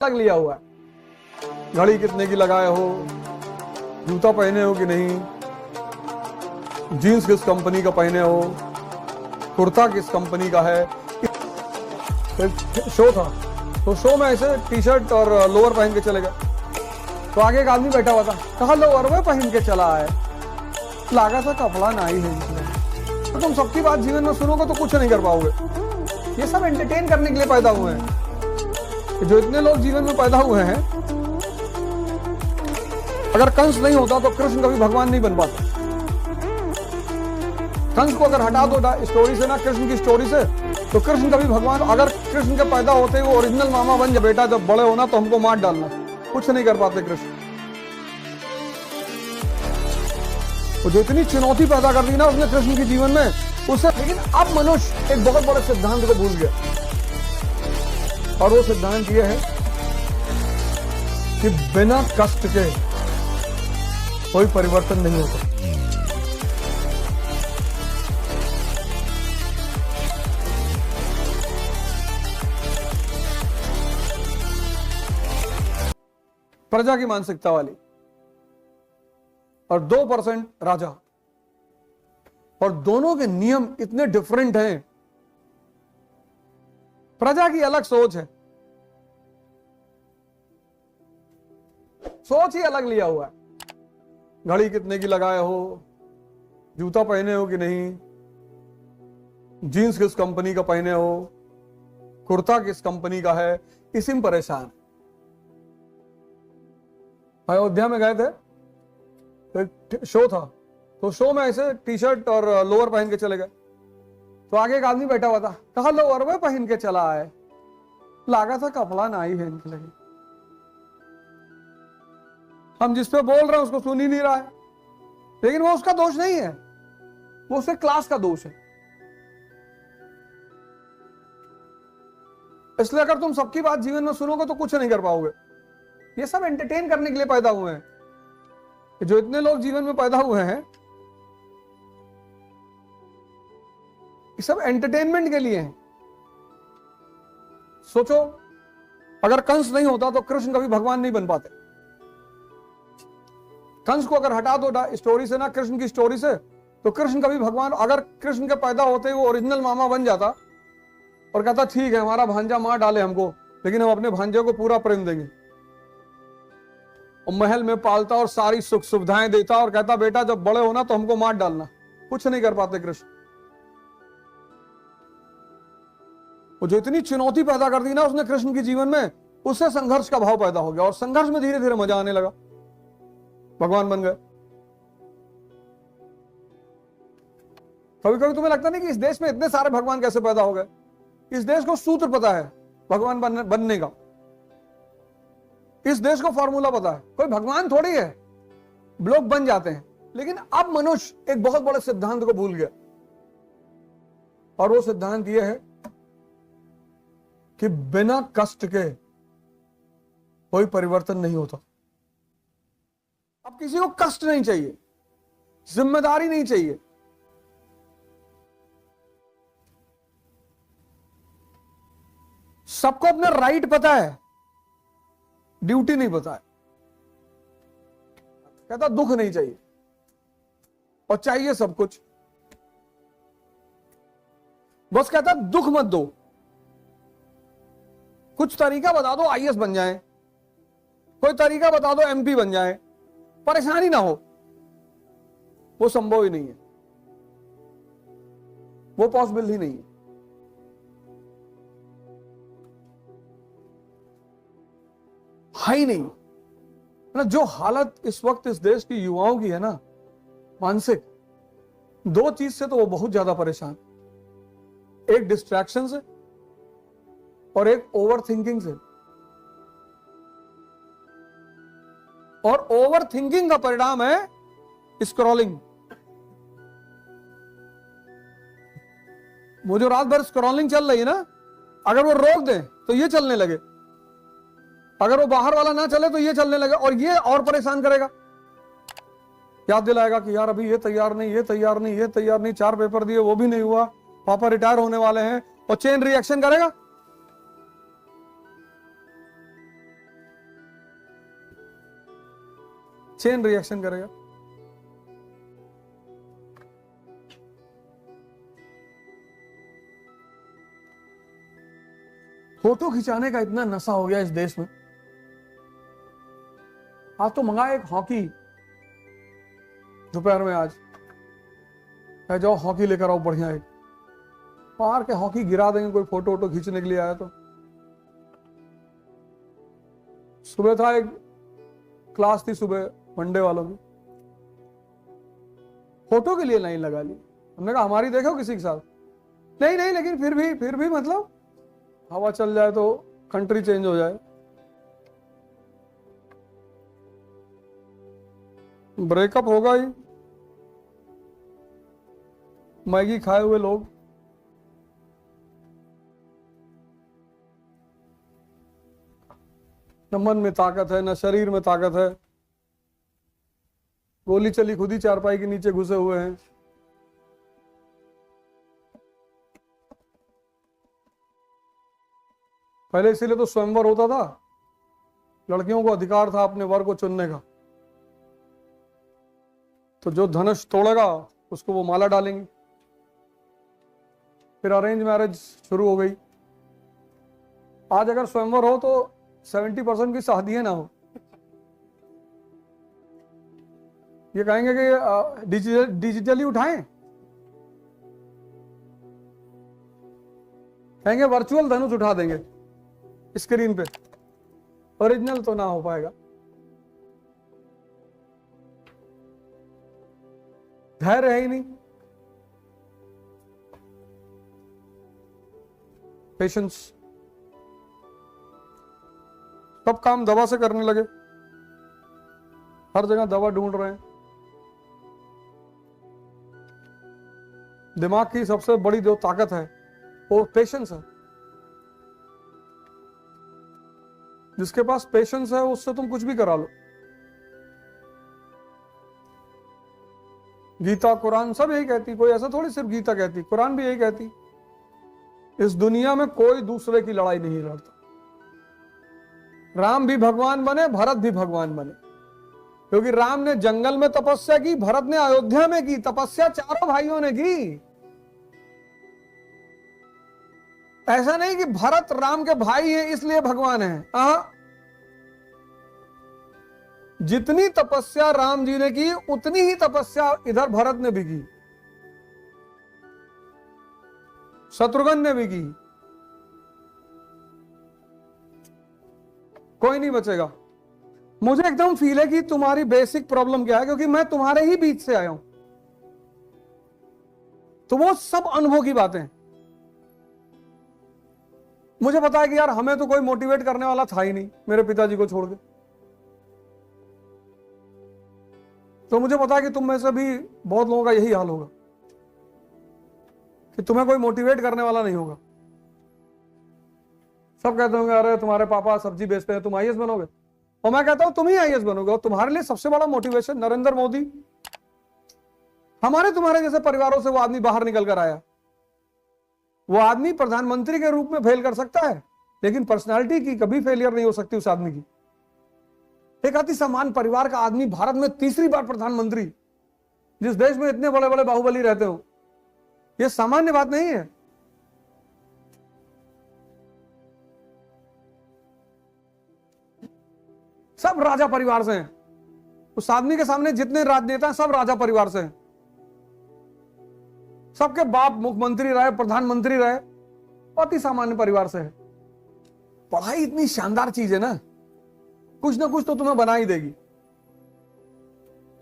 अलग लिया हुआ है। घड़ी कितने की लगाए हो, जूता पहने हो कि नहीं, जीन्स किस कंपनी का पहने हो, कुर्ता किस कंपनी का है। शो था तो शो में ऐसे टी शर्ट और लोअर पहन के चले गए, तो आगे एक आदमी बैठा हुआ था, कहा लोअर में पहन के चला है, लागा था कपड़ा ना ही है इसमें। तो तुम सबकी बात जीवन में सुनोगे तो कुछ नहीं कर पाओगे। ये सब एंटरटेन करने के लिए पैदा हुए हैं। जो इतने लोग जीवन में पैदा हुए हैं, अगर कंस नहीं होता तो कृष्ण कभी भगवान नहीं बन पाता। कंस को अगर हटा दो स्टोरी से ना, कृष्ण की स्टोरी से, तो कृष्ण कभी भगवान, अगर कृष्ण के पैदा होते वो ओरिजिनल मामा बन जाए, बेटा जब बड़े होना तो हमको मार डालना, कुछ नहीं कर पाते कृष्ण। वो जो इतनी चुनौती पैदा कर दी ना उसने कृष्ण के जीवन में, उससे। लेकिन अब मनुष्य एक बहुत बड़े सिद्धांत को भूल गया, और वो सिद्धांत ये है कि बिना कष्ट के कोई परिवर्तन नहीं होता। प्रजा की मानसिकता वाली और 2% राजा, और दोनों के नियम इतने डिफरेंट हैं। प्रजा की अलग सोच है, सोच ही अलग लिया हुआ है। घड़ी कितने की लगाए हो, जूता पहने हो कि नहीं, जीन्स किस कंपनी का पहने हो, कुर्ता किस कंपनी का है, इसी में परेशान। अयोध्या में गए थे, तो शो था, तो शो में ऐसे टी शर्ट और लोअर पहन के चले गए, तो आगे एक आदमी बैठा हुआ था, कहा लोअर में पहन के चला है, लागा था कपड़ा ना ही है इनके लगे। हम जिस पे बोल रहे हैं उसको सुन ही नहीं रहा है, लेकिन वो उसका दोष नहीं है, वो उसके क्लास का दोष है। इसलिए अगर तुम सबकी बात जीवन में सुनोगे तो कुछ नहीं कर पाओगे। ये सब एंटरटेन करने के लिए पैदा हुए हैं। जो इतने लोग जीवन में पैदा हुए हैं, ये सब एंटरटेनमेंट के लिए हैं। सोचो, अगर कंस नहीं होता तो कृष्ण कभी भगवान नहीं बन पाते। कंस को अगर हटा दो स्टोरी से ना, कृष्ण की स्टोरी से, तो कृष्ण कभी भगवान, अगर कृष्ण के पैदा होते वो ओरिजिनल मामा बन जाता और कहता ठीक है हमारा भांजा मार डाले हमको, लेकिन हम अपने भांजे को पूरा प्रेम देंगे, और महल में पालता और सारी सुख सुविधाएं देता और कहता बेटा जब बड़े होना तो हमको मार डालना, कुछ नहीं कर पाते कृष्ण। वो जो इतनी चुनौती पैदा कर दी ना उसने कृष्ण के जीवन में, उससे संघर्ष का भाव पैदा हो गया, और संघर्ष में धीरे धीरे मजा आने लगा, भगवान बन गए। कभी कभी तुम्हें लगता नहीं कि इस देश में इतने सारे भगवान कैसे पैदा हो गए? इस देश को सूत्र पता है भगवान बनने का, इस देश को फॉर्मूला पता है। कोई भगवान थोड़ी है, लोग बन जाते हैं। लेकिन अब मनुष्य एक बहुत बड़े सिद्धांत को भूल गया, और वो सिद्धांत ये है कि बिना कष्ट के कोई परिवर्तन नहीं होता। अब किसी को कष्ट नहीं चाहिए, जिम्मेदारी नहीं चाहिए, सबको अपना राइट पता है, ड्यूटी नहीं पता है। कहता दुख नहीं चाहिए, और चाहिए सब कुछ, बस कहता दुख मत दो, कुछ तरीका बता दो आईएएस बन जाए, कोई तरीका बता दो एमपी बन जाए, परेशानी ना हो। वो संभव ही नहीं है, वो पॉसिबल ही नहीं है। ही नहीं ना। जो हालत इस वक्त इस देश की युवाओं की है ना, मानसिक, दो चीज से तो वो बहुत ज्यादा परेशान। एक डिस्ट्रैक्शन से और एक ओवर थिंकिंग से। और ओवर थिंकिंग का परिणाम है स्क्रॉलिंग। वो जो रात भर स्क्रॉलिंग चल रही है ना, अगर वो रोक दें तो ये चलने लगे, अगर वो बाहर वाला ना चले तो ये चलने लगे, और ये और परेशान करेगा। याद दिलाएगा कि यार अभी ये तैयार नहीं, ये तैयार नहीं, ये तैयार नहीं, 4 पेपर दिए वो भी नहीं हुआ, पापा रिटायर होने वाले हैं, और चेन रिएक्शन करेगा। चेन रिएक्शन करेगा। फोटो खिंचाने का इतना नशा हो गया इस देश में। आज तो मंगाए एक हॉकी दोपहर में, आज जाओ हॉकी लेकर आओ बढ़िया एक, पार के हॉकी गिरा देंगे कोई फोटो वोटो खींचने के लिए आया तो। सुबह था एक क्लास थी सुबह वनडे वालों की, फोटो के लिए लाइन लगा ली। हमने कहा हमारी देखो किसी के साथ, नहीं नहीं, लेकिन फिर भी मतलब हवा चल जाए तो कंट्री चेंज हो जाए। ब्रेकअप होगा ही, मैगी खाए हुए लोग। न मन में ताकत है, न शरीर में ताकत है, गोली चली खुद ही चारपाई के नीचे घुसे हुए हैं। पहले इसीलिए तो स्वयंवर होता था, लड़कियों को अधिकार था अपने वर को चुनने का। तो जो धनुष तोड़ेगा उसको वो माला डालेंगे। फिर अरेंज मैरिज शुरू हो गई। आज अगर स्वयंवर हो तो 70% की शादियां ना हो। ये कहेंगे कि डिजिटली उठाएं, कहेंगे वर्चुअल धनुष उठा देंगे स्क्रीन पे, ओरिजिनल तो ना हो पाएगा। धैर्य है ही नहीं, पेशेंस। सब काम दवा से करने लगे, हर जगह दवा ढूंढ रहे हैं। दिमाग की सबसे बड़ी जो ताकत है वो पेशेंस है। जिसके पास पेशेंस है उससे तुम कुछ भी करा लो। गीता कुरान सब यही कहती, कोई ऐसा थोड़ी सिर्फ गीता कहती, कुरान भी यही कहती, इस दुनिया में कोई दूसरे की लड़ाई नहीं लड़ता। राम भी भगवान बने, भरत भी भगवान बने, क्योंकि राम ने जंगल में तपस्या की, भरत ने अयोध्या में की। तपस्या चारों भाइयों ने की। ऐसा नहीं कि भरत राम के भाई हैं इसलिए भगवान है। जितनी तपस्या राम जी ने की उतनी ही तपस्या इधर भरत ने भी की, शत्रुघ्न ने भी की। कोई नहीं बचेगा। मुझे एकदम फील है कि तुम्हारी बेसिक प्रॉब्लम क्या है, क्योंकि मैं तुम्हारे ही बीच से आया हूं। तो वो सब अनुभव की बातें। मुझे पता है कि यार हमें तो कोई मोटिवेट करने वाला था ही नहीं, मेरे पिताजी को छोड़ के। तो मुझे पता है कि तुम में से भी बहुत लोगों का यही हाल होगा कि तुम्हें कोई मोटिवेट करने वाला नहीं होगा। सब कहते होंगे अरे तुम्हारे पापा सब्जी बेचते हैं, तुम आईएएस बनोगे। और मैं कहता हूं तुम ही आईएएस बनोगे। और तुम्हारे लिए सबसे बड़ा मोटिवेशन नरेंद्र मोदी, हमारे तुम्हारे जैसे परिवारों से वो आदमी बाहर निकल कर आया। वो आदमी प्रधानमंत्री के रूप में फेल कर सकता है, लेकिन पर्सनालिटी की कभी फेलियर नहीं हो सकती उस आदमी की। एक अति समान परिवार का आदमी भारत में तीसरी बार प्रधानमंत्री, जिस देश में इतने बड़े बड़े बाहुबली रहते हो, यह सामान्य बात नहीं है। सब राजा परिवार से हैं। उस आदमी के सामने जितने राजनेता हैं सब राजा परिवार से हैं। सबके बाप मुख्यमंत्री रहे, प्रधानमंत्री रहे, अति सामान्य परिवार से है। पढ़ाई इतनी शानदार चीज है ना, कुछ ना कुछ तो तुम्हें बना ही देगी।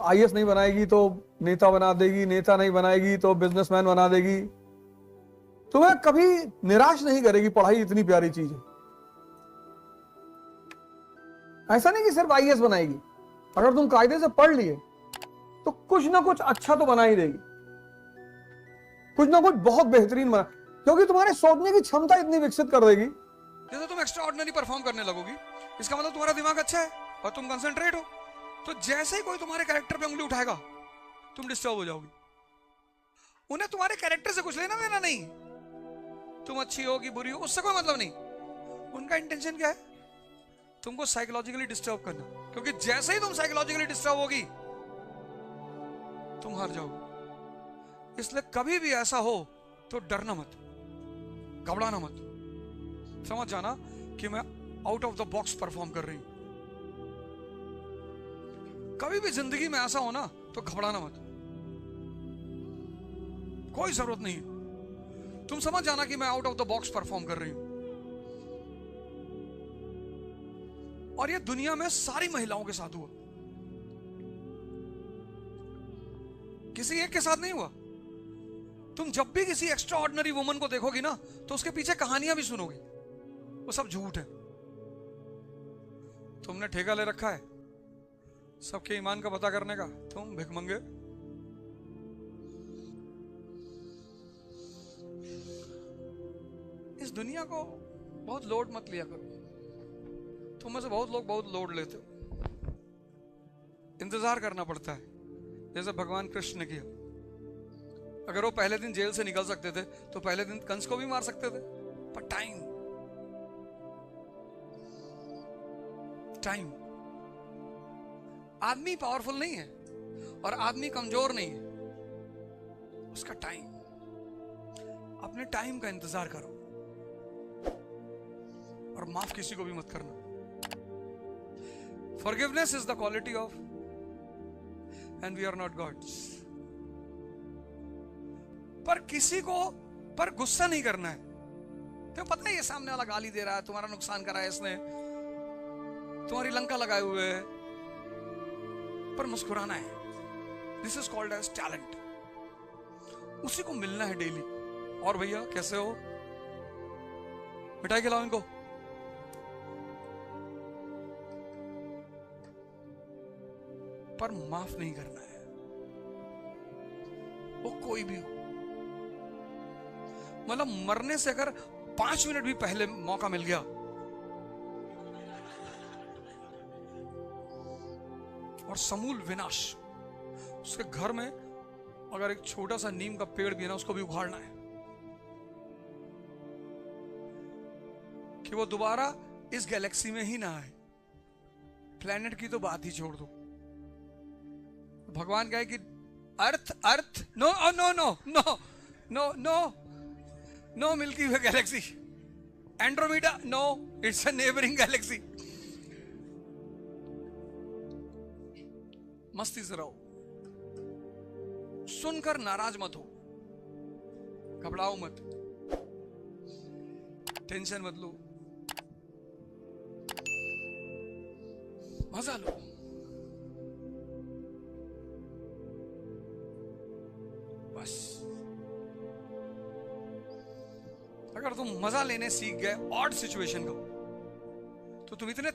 आईएएस नहीं बनाएगी तो नेता बना देगी, नेता नहीं बनाएगी तो बिजनेसमैन बना देगी। तुम्हें कभी निराश नहीं करेगी। पढ़ाई इतनी प्यारी चीज है। ऐसा नहीं कि सिर्फ आईएएस बनाएगी, अगर तुम कायदे से पढ़ लिए तो कुछ ना कुछ अच्छा तो बना ही देगी, कुछ ना कुछ बहुत बेहतरीन बना, क्योंकि तुम्हारे सोचने की क्षमता इतनी विकसित कर देगी। जैसे तुम एक्स्ट्रा ऑर्डिनरी परफॉर्म करने लगोगी, इसका मतलब तुम्हारा दिमाग अच्छा है और तुम कंसंट्रेट हो। तो जैसे ही कोई तुम्हारे कैरेक्टर पे उंगली उठाएगा तुम डिस्टर्ब हो जाओगी। उन्हें तुम्हारे कैरेक्टर से कुछ लेना देना नहीं, तुम अच्छी हो कि बुरी हो उससे कोई मतलब नहीं। उनका इंटेंशन क्या है, तुमको साइकोलॉजिकली डिस्टर्ब करना, क्योंकि जैसे ही तुम साइकोलॉजिकली डिस्टर्ब होगी तुम हार जाओगे। इसलिए कभी भी ऐसा हो तो डरना मत, घबराना मत, समझ जाना कि मैं out of the box perform कर रही हूं। कभी भी जिंदगी में ऐसा हो ना तो घबराना मत, कोई जरूरत नहीं, तुम समझ जाना कि मैं out of the box perform कर रही हूं। और ये दुनिया में सारी महिलाओं के साथ हुआ, किसी एक के साथ नहीं हुआ। तुम जब भी किसी एक्स्ट्रा ऑर्डिनरी वुमन को देखोगी ना तो उसके पीछे कहानियां भी सुनोगी, वो सब झूठ है। तुमने ठेका ले रखा है सबके ईमान का पता करने का, तुम भिखमंगे। इस दुनिया को बहुत लोड मत लिया करो। तुम में से बहुत लोग बहुत लोड लेते हो, इंतजार करना पड़ता है, जैसे भगवान कृष्ण ने किया। अगर वो पहले दिन जेल से निकल सकते थे तो पहले दिन कंस को भी मार सकते थे, पर टाइम आदमी पावरफुल नहीं है और आदमी कमजोर नहीं है, उसका टाइम। अपने टाइम का इंतजार करो और माफ किसी को भी मत करना। Forgiveness is the quality of and we are not gods. पर किसी को पर गुस्सा नहीं करना है। तो पता है ये सामने वाला गाली दे रहा है, तुम्हारा नुकसान करा है इसने, तुम्हारी लंका लगाए हुए है, पर मुस्कुराना है। This is called as talent. उसी को मिलना है डेली। और भैया कैसे हो, मिठाई खिलाओ इनको। पर माफ नहीं करना है, वो कोई भी हो। मतलब मरने से अगर 5 मिनट भी पहले मौका मिल गया और समूल विनाश, उसके घर में अगर एक छोटा सा नीम का पेड़ भी है ना, उसको भी उखाड़ना है कि वो दोबारा इस गैलेक्सी में ही ना आए। प्लेनेट की तो बात ही छोड़ दो। भगवान कहे कि earth no no no no no no no Milky Way galaxy, Andromeda no, it's a neighbouring galaxy. मस्ती से रहो, सुनकर नाराज मत हो, घबराओ मत, टेंशन मत लो, मजा लो। बस अगर तुम मजा लेने सीख गए ऑड सिचुएशन का, तो तुम इतने